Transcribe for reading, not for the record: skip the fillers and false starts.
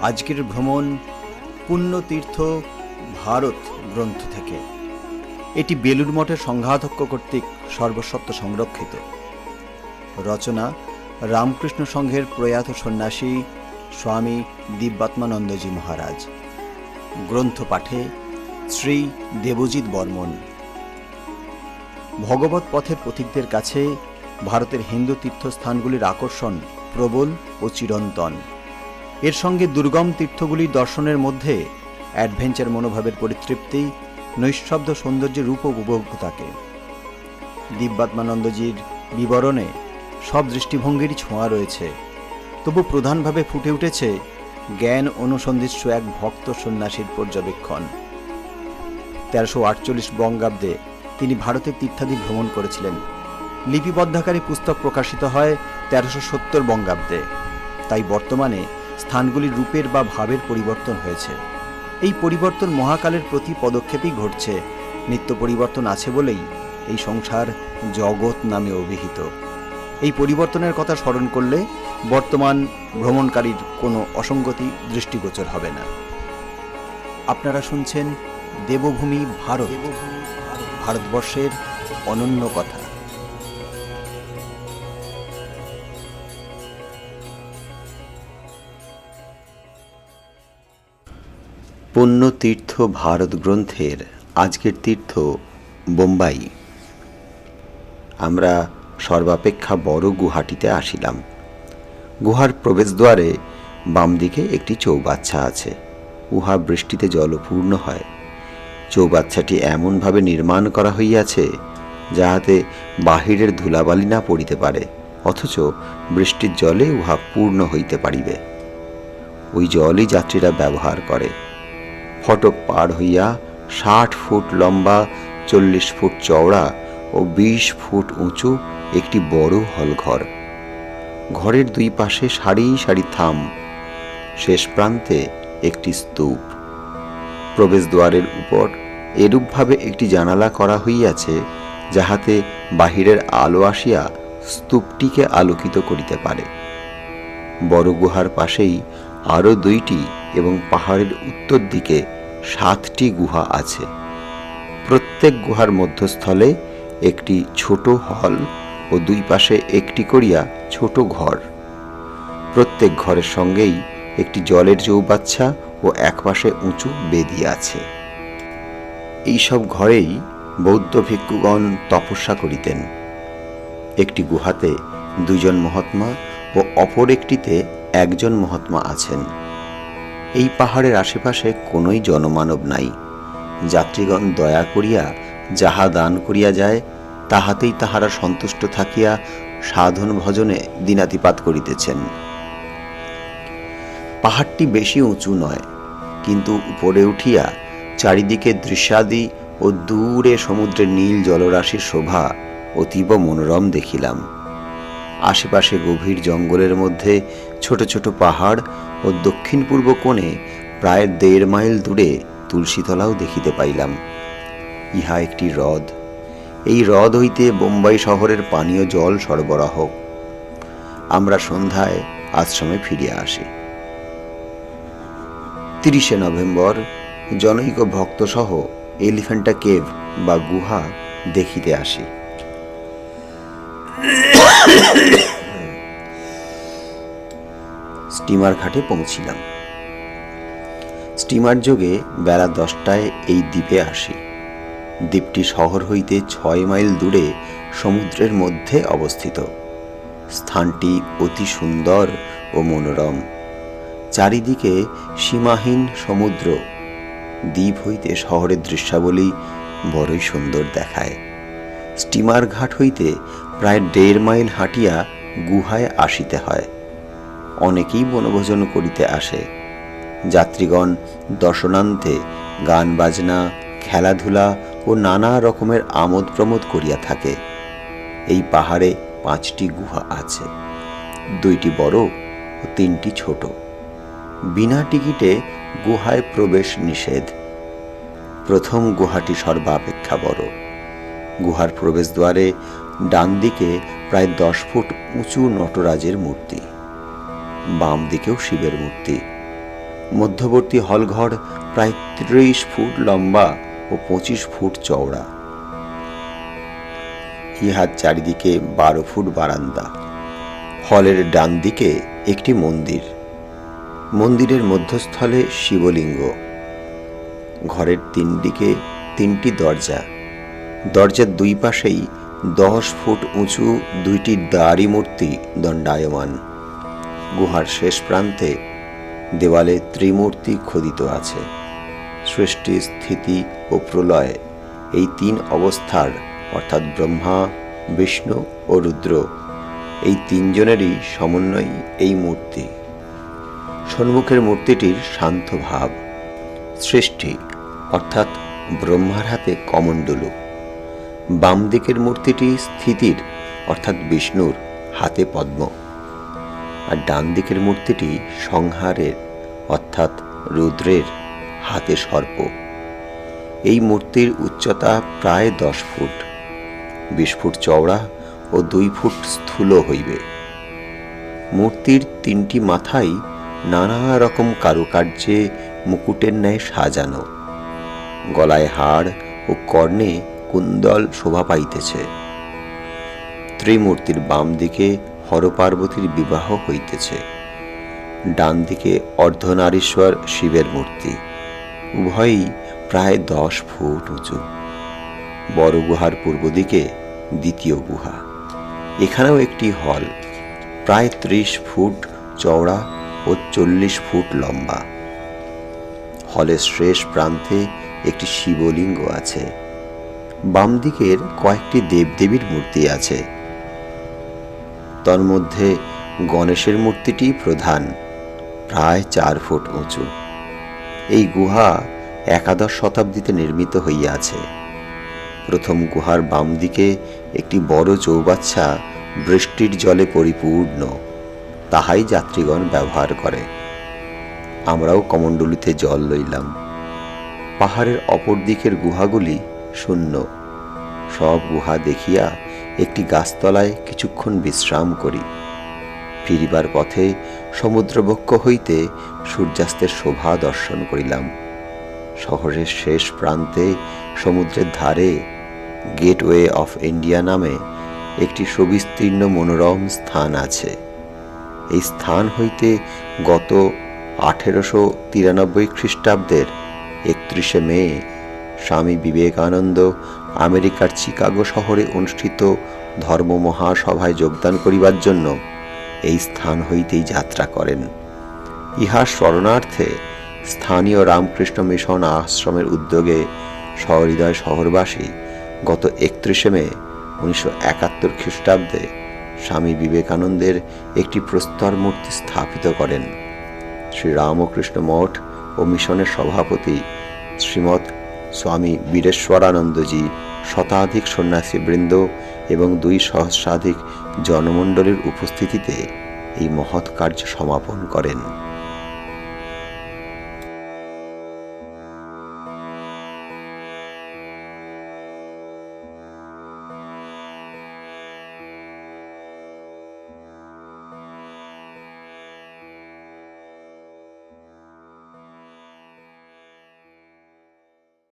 আজকের ভ্রমণ পুণ্যতীর্থ ভারত গ্রন্থ থেকে। এটি বেলুড় মঠের সংঘাধ্যক্ষ কর্তৃক সর্বস্বত্ব সংরক্ষিত। রচনা রামকৃষ্ণ সংঘের প্রয়াত সন্ন্যাসী স্বামী দিব্যাত্মানন্দজি মহারাজ। গ্রন্থ পাঠে শ্রী দেবজিৎ বর্মন। ভগবত পথের পথিকদের কাছে ভারতের হিন্দু তীর্থস্থানগুলির আকর্ষণ প্রবল ও চিরন্তন। এর সঙ্গে দুর্গম তীর্থগুলির দর্শনের মধ্যে অ্যাডভেঞ্চার মনোভাবের পরিতৃপ্তি, নৈঃশব্দ সৌন্দর্যের রূপ উপভোগ থাকে। দিব্যাত্মানন্দজির বিবরণে সব দৃষ্টিভঙ্গিরই ছোঁয়া রয়েছে, তবু প্রধানভাবে ফুটে উঠেছে জ্ঞান অনুসন্ধিৎস এক ভক্ত সন্ন্যাসীর পর্যবেক্ষণ। 1348 বঙ্গাব্দে তিনি ভারতের তীর্থাদি ভ্রমণ করেছিলেন। লিপিবদ্ধাকারে পুস্তক প্রকাশিত হয় 1370 বঙ্গাব্দে। তাই বর্তমানে স্থানগুলির রূপের বা ভাবের পরিবর্তন হয়েছে। এই পরিবর্তন মহাকালের প্রতি পদক্ষেপেই ঘটছে। নিত্য পরিবর্তন আছে বলেই এই সংসার জগৎ নামে অভিহিত। এই পরিবর্তনের কথা স্মরণ করলে বর্তমান ভ্রমণকারীর কোনো অসঙ্গতি দৃষ্টিগোচর হবে না। আপনারা শুনছেন দেবভূমি ভারত, ভারতবর্ষের অনন্য কথা। পুণ্যতীর্থ ভারত গ্রন্থের আজকের তীর্থ বোম্বাই। আমরা সর্বাপেক্ষা বড় গুহাটিতে আসিলাম। গুহার প্রবেশদ্বারে বাম দিকে একটি চৌবাচ্চা আছে। উহা বৃষ্টিতে জলপূর্ণ হয়। চৌবাচ্চাটি এমনভাবে নির্মাণ করা হইয়াছে যাহাতে বাহিরের ধুলাবালি না পড়িতে পারে, অথচ বৃষ্টির জলে উহা পূর্ণ হইতে পারিবে। ওই জলই যাত্রীরা ব্যবহার করে। ফটক পার হইয়া 60 ফুট লম্বা, 40 ফুট চওড়া ও 20 ফুট উঁচু একটি বড় হলঘর। ঘরের দুই পাশে সারি সারি থাম, শেষ প্রান্তে একটি স্তূপ। প্রবেশদ্বারের উপর এরূপভাবে একটি জানালা করা হইয়াছে যাহাতে বাহিরের আলো আসিয়া স্তূপটিকে আলোকিত করিতে পারে। বড় গুহার পাশেই আরও 2টি এবং পাহাড়ের উত্তর দিকে 7টি গুহা আছে। প্রত্যেক গুহার মধ্যস্থলে একটি ছোট হল ও দুই পাশে একটি করিয়া ছোট ঘর। প্রত্যেক ঘরের সঙ্গেই একটি জলের চৌবাচ্চা ও এক পাশে উঁচু বেদি আছে। এইসব ঘরেই বৌদ্ধ ভিক্ষুগণ তপস্যা করিতেন। একটি গুহাতে 2 জন মহাত্মা ও অপর একটিতে 1 জন মহাত্মা আছেন। এই পাহাড়ের আশেপাশে কোনোই জনমানব নাই। যাত্রীগণ দয়া করিয়া যাহা দান করিয়া যায় তাহাতেই তাহারা সন্তুষ্ট থাকিয়া সাধন ভজনে দিনাতিপাত করিতেছেন। পাহাড়টি বেশি উঁচু নয়, কিন্তু উপরে উঠিয়া চারিদিকে দৃশ্যাদি ও দূরে সমুদ্রের নীল জলরাশির শোভা অতীব মনোরম দেখিলাম। আশেপাশে গভীর জঙ্গলের মধ্যে ছোট ছোট পাহাড় ও দক্ষিণ পূর্ব কোণে প্রায় 1.5 মাইল দূরে তুলসীতলাও দেখিতে পাইলাম। ইহা একটি হ্রদ। এই হ্রদ হইতে বোম্বাই শহরের পানীয় জল সরবরাহ। আমরা সন্ধ্যায় আশ্রমে ফিরিয়া আসি। 30শে নভেম্বর জনৈক ভক্তসহ এলিফ্যান্টা কেভ বা গুহা দেখিতে আসি। স্টিমার ঘাটে পৌঁছিলাম। স্টিমার যোগে বেলা 10টায় এই দ্বীপে আসি। দ্বীপটি শহর হইতে 6 মাইল দূরে সমুদ্রের মধ্যে অবস্থিত। স্থানটি অতি সুন্দর ও মনোরম। চারিদিকে সীমাহীন সমুদ্র। দ্বীপ হইতে শহরের দৃশ্যাবলী বড়ই সুন্দর দেখায়। স্টিমার ঘাট হইতে প্রায় 1.5 মাইল হাঁটিয়া গুহায় আসিতে হয়। অনেকেই বনভোজন করিতে আসে। যাত্রীগণ দর্শনান্তে গান বাজনা, খেলাধুলা ও নানা রকমের আমোদ প্রমোদ করিয়া থাকে। এই পাহাড়ে 5টি গুহা আছে, 2টি বড় ও 3টি ছোট। বিনা টিকিটে গুহায় প্রবেশ নিষেধ। প্রথম গুহাটি সর্বাপেক্ষা বড়। গুহার প্রবেশদ্বারে ডান দিকে প্রায় 10 ফুট উঁচু নটরাজের মূর্তি, বাম দিকেও শিবের মূর্তি। মধ্যবর্তী হলঘর প্রায় 30 ফুট লম্বা ও 25 ফুট চওড়া। ইহার চারিদিকে 12 ফুট বারান্দা। হলের ডান দিকে একটি মন্দির, মন্দিরের মধ্যস্থলে শিবলিঙ্গ। ঘরের 3 দিকে 3টি দরজা, দরজার 2 পাশেই 10 ফুট উঁচু 2টি দাঁড়ি মূর্তি দণ্ডায়মান। গুহার শেষ প্রান্তে দেওয়ালে ত্রিমূর্তি খোদিত আছে। সৃষ্টি, স্থিতি ও প্রলয় এই 3 অবস্থার অর্থাৎ ব্রহ্মা, বিষ্ণু ও রুদ্র এই 3 জনেরই সমন্বয় এই মূর্তি। সম্মুখের মূর্তিটির শান্ত ভাব। সৃষ্টি অর্থাৎ ব্রহ্মার হাতে কমণ্ডলু। বাম দিকের মূর্তিটি স্থিতির অর্থাৎ বিষ্ণুর হাতে পদ্ম, আর ডান দিকের মূর্তিটি সংহারের অর্থাৎ রুদ্রের হাতে সর্প। এই মূর্তির উচ্চতা প্রায় 10 ফুট, 20 ফুট চওড়া ও 2 ফুট স্থূল হইবে। মূর্তির 3টি মাথাই নানা রকম কারুকার্যে মুকুটের ন্যায় সাজানো। গলায় হাড় ও কর্ণে কুণ্ডল শোভা পাইতেছে। ত্রিমূর্তির বাম দিকে হরপার্বতীর বিবাহ হইতেছে। ডান দিকে অর্ধনারীশ্বর শিবের মূর্তি, উভয়ই প্রায় 10 ফুট উঁচু। বড় গুহার পূর্ব দিকে দ্বিতীয় গুহা। এখানেও একটি হল, প্রায় 30 ফুট চওড়া ও 40 ফুট লম্বা। হলের শেষ প্রান্তে একটি শিবলিঙ্গ আছে। বাম দিকের কয়েকটি দেবদেবীর মূর্তি আছে। তন্মধ্যে গণেশের মূর্তিটি প্রধান, প্রায় 4 ফুট উঁচু। এই গুহা 11 শতাব্দীতে নির্মিত হইয়াছে। প্রথম গুহার বাম দিকে একটি বড় চৌবাচ্চা বৃষ্টির জলে পরিপূর্ণ, তাহাই যাত্রীগণ ব্যবহার করে। আমরাও কমণ্ডলুতে জল লইলাম। পাহাড়ের অপর দিকের গুহাগুলি শূন্য। সব গুহা দেখিয়া একটি গাছতলায় কিছুক্ষণ বিশ্রাম করি। ফিরিবার পথে সমুদ্রবক্ষ হইতে সূর্যাস্তের শোভা দর্শন করিলাম। শহরের শেষ প্রান্তে সমুদ্রের ধারে গেটওয়ে অফ ইন্ডিয়া নামে একটি সুবিস্তীর্ণ মনোরম স্থান আছে। এই স্থান হইতে গত 1893 খ্রিস্টাব্দের 31 মে স্বামী বিবেকানন্দ আমেরিকার চিকাগো শহরে অনুষ্ঠিত ধর্ম মহাসভায় যোগদান করিবার জন্য এই স্থান হইতেই যাত্রা করেন। ইহার স্মরণার্থে স্থানীয় রামকৃষ্ণ মিশন আশ্রমের উদ্যোগে সহৃদয় শহরবাসী গত 31 মে 1971 খ্রিস্টাব্দে স্বামী বিবেকানন্দের একটি প্রস্তর মূর্তি স্থাপিত করেন। শ্রী রামকৃষ্ণ মঠ ও মিশনের সভাপতি শ্রীমৎ স্বামী বীরেশ্বরানন্দজি, শতাধিক সন্ন্যাসীবৃন্দ এবং 2 সহস্রাধিক জনমণ্ডলীর উপস্থিতিতে এই মহৎ কার্য সমাপন করেন।